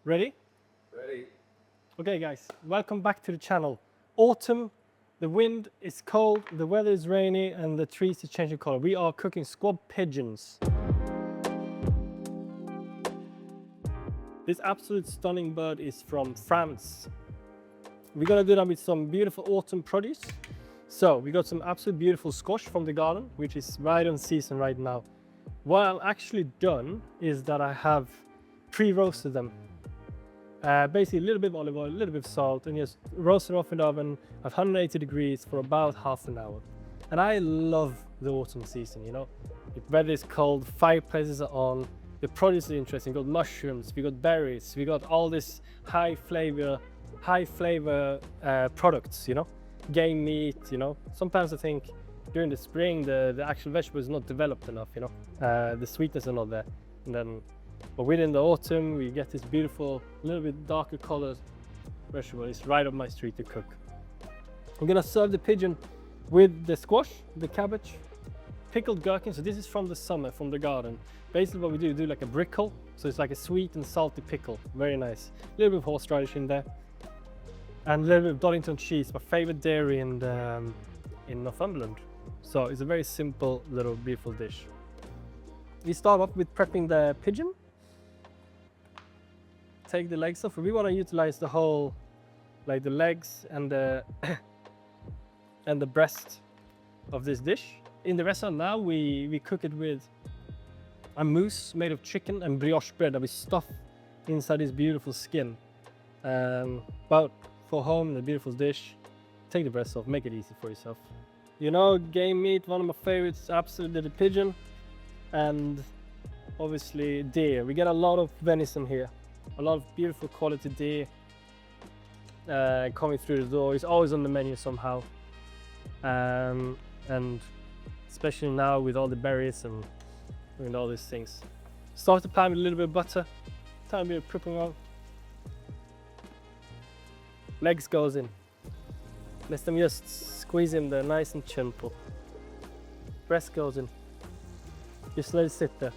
Ready? Ready? Okay guys, welcome back to the channel. Autumn, the wind is cold, the weather is rainy and the trees are changing color. We are cooking squab pigeons. This absolute stunning bird is from France. We're gonna do that with some beautiful autumn produce. So we got some absolute beautiful squash from the garden, which is right on season right now. What I've actually done is that I have pre-roasted them. Basically a little bit of olive oil, a little bit of salt, and just roast it off in the oven at 180 degrees for about half an hour. And I love the autumn season, you know. The weather is cold, fireplaces are on, the produce is interesting. We got mushrooms, we got berries, we got all this high flavor products, you know. Game meat, you know. Sometimes I think during the spring the actual vegetable is not developed enough, you know. The sweetness are not there. And then, but within the autumn we get this beautiful, little bit darker colored vegetable. It's right up my street to cook. I'm gonna serve the pigeon with the squash, the cabbage, pickled gherkin. So this is from the summer, from the garden. Basically what we do like a brickle. So it's like a sweet and salty pickle, very nice. A little bit of horseradish in there. And a little bit of Donington cheese, my favorite dairy in Northumberland. So it's a very simple little beautiful dish. We start off with prepping the pigeon. Take the legs off. We want to utilize the whole, like the legs and the and the breast of this dish. In the restaurant now we cook it with a mousse made of chicken and brioche bread that we stuff inside this beautiful skin. But for home, the beautiful dish, take the breast off, make it easy for yourself. You know, game meat, one of my favorites, absolutely the pigeon, and obviously deer. We get a lot of venison here, a lot of beautiful quality deer coming through the door. It's always on the menu somehow, and especially now with all the berries and all these things. Start the pan with a little bit of butter, tiny bit of crippling oil. Legs goes in. Let them just squeeze in there, nice and gentle. Breast goes in. Just let it sit there.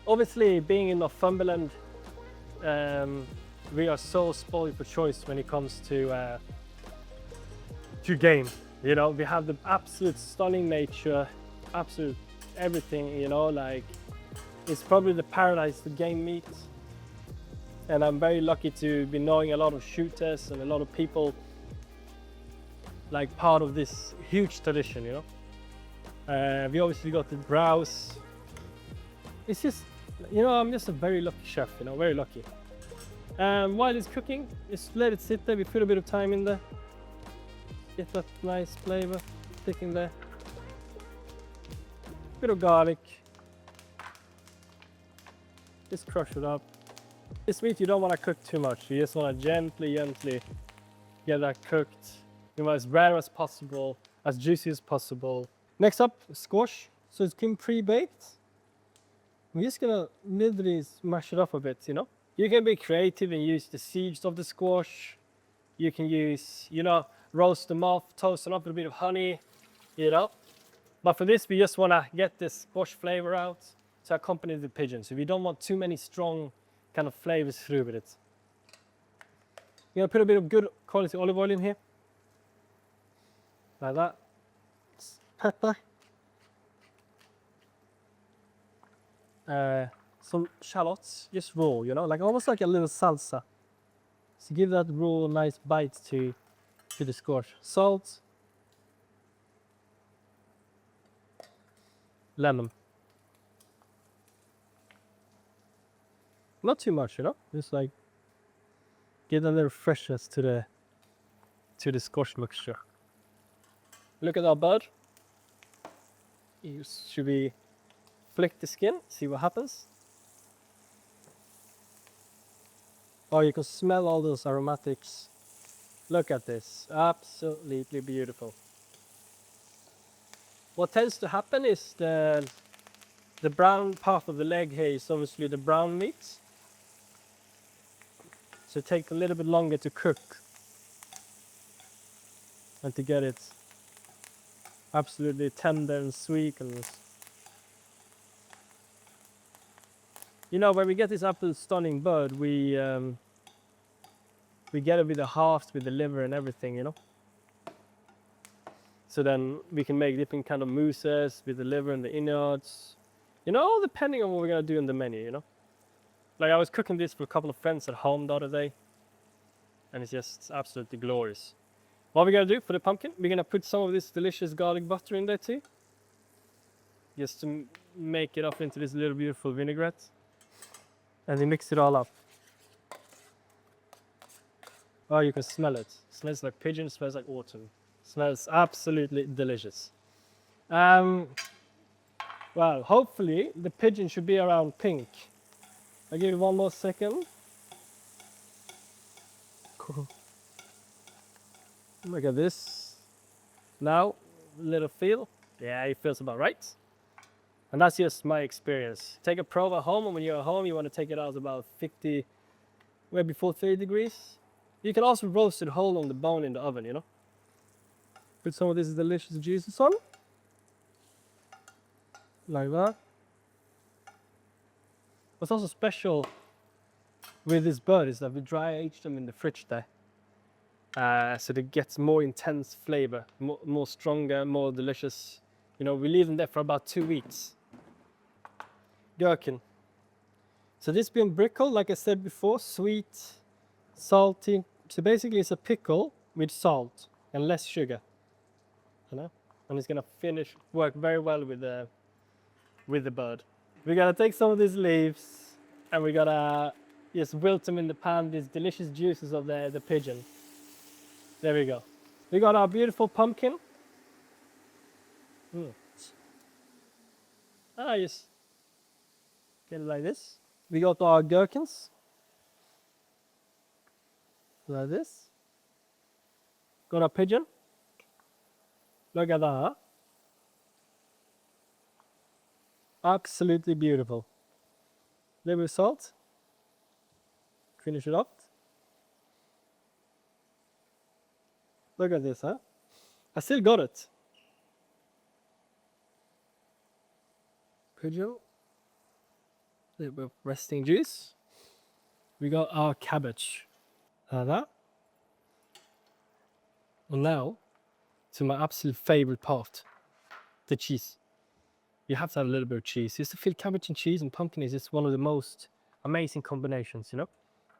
Obviously, being in Northumberland, we are so spoiled for choice when it comes to game. You know, we have the absolute stunning nature, absolute everything. You know, like it's probably the paradise for game meat. And I'm very lucky to be knowing a lot of shooters and a lot of people like part of this huge tradition, you know. We obviously got the browse. It's just, you know, I'm just a very lucky chef, you know, very lucky. While it's cooking, just let it sit there. We put a bit of time in there. Get that nice flavor sticking there. Bit of garlic. Just crush it up. This meat you don't want to cook too much. You just want to gently get that cooked. You know, as rare as possible, as juicy as possible. Next up, squash. So it's been pre-baked. We're just gonna literally smash it up a bit, you know. You can be creative and use the seeds of the squash. You can use, you know, roast them off, toast them up with a bit of honey, you know. But for this, we just want to get this squash flavor out to accompany the pigeon. So we don't want too many strong kind of flavors through with it. You're gonna put a bit of good quality olive oil in here, like that. Pepper, some shallots, just raw, you know, like almost like a little salsa. So give that raw, nice bite to the squash. Salt, lemon. Not too much, you know, just like get a little freshness to the squash mixture. Look at our bird. Should we flick the skin, see what happens? Oh, you can smell all those aromatics. Look at this, absolutely beautiful. What tends to happen is the brown part of the leg here is obviously the brown meat. So it takes a little bit longer to cook and to get it absolutely tender and sweet. And You know, when we get this absolute stunning bird, we get it with the halves, with the liver and everything, you know. So then we can make different kind of mousses with the liver and the innards. You know, all depending on what we're gonna do in the menu, you know. Like I was cooking this for a couple of friends at home the other day, and it's just absolutely glorious. What we're gonna do for the pumpkin, we're gonna put some of this delicious garlic butter in there too, just to make it up into this little beautiful vinaigrette, and we mix it all up. Oh, you can smell it. Smells like pigeon, smells like autumn. Smells absolutely delicious. Well, hopefully the pigeon should be around pink. I'll give it one more second. Cool. Look at this. Now, little feel. Yeah, it feels about right. And that's just my experience. Take a probe at home, and when you're at home, you want to take it out about 50, maybe 30 degrees. You can also roast it whole on the bone in the oven, you know. Put some of this delicious juices on. Like that. What's also special with this bird is that we dry age them in the fridge there. So it gets more intense flavor, more stronger, more delicious. You know, we leave them there for about 2 weeks. Gherkin. So this being brickle, like I said before, sweet, salty. So basically it's a pickle with salt and less sugar. You know? And it's gonna work very well with the bird. We're gonna take some of these leaves and we're gonna just wilt them in the pan, these delicious juices of the pigeon. There we go. We got our beautiful pumpkin. Just get it like this. We got our gherkins. Like this. Got our pigeon. Look at that. Absolutely beautiful. Little bit of salt. Finish it off. Look at this, huh? I still got it. Pigeon. A little bit of resting juice. We got our cabbage. Like that. And now, to my absolute favorite part, the cheese. You have to have a little bit of cheese. Just to feel cabbage and cheese and pumpkin is just one of the most amazing combinations, you know?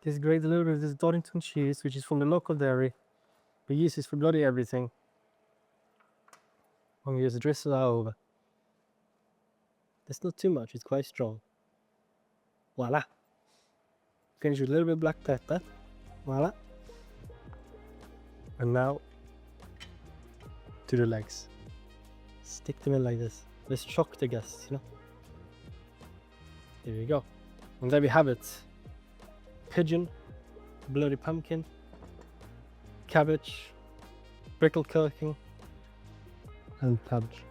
This great little bit of this Doddington cheese, which is from the local dairy. We use this for bloody everything. And we just drizzle that over. That's not too much, it's quite strong. Voila. Finish with a little bit of black pepper. Voila. And now, to the legs. Stick them in like this. Let's shock the guests, you know. There we go. And there we have it. Pigeon, bloody pumpkin, cabbage, brickled gherkin, and cabbage.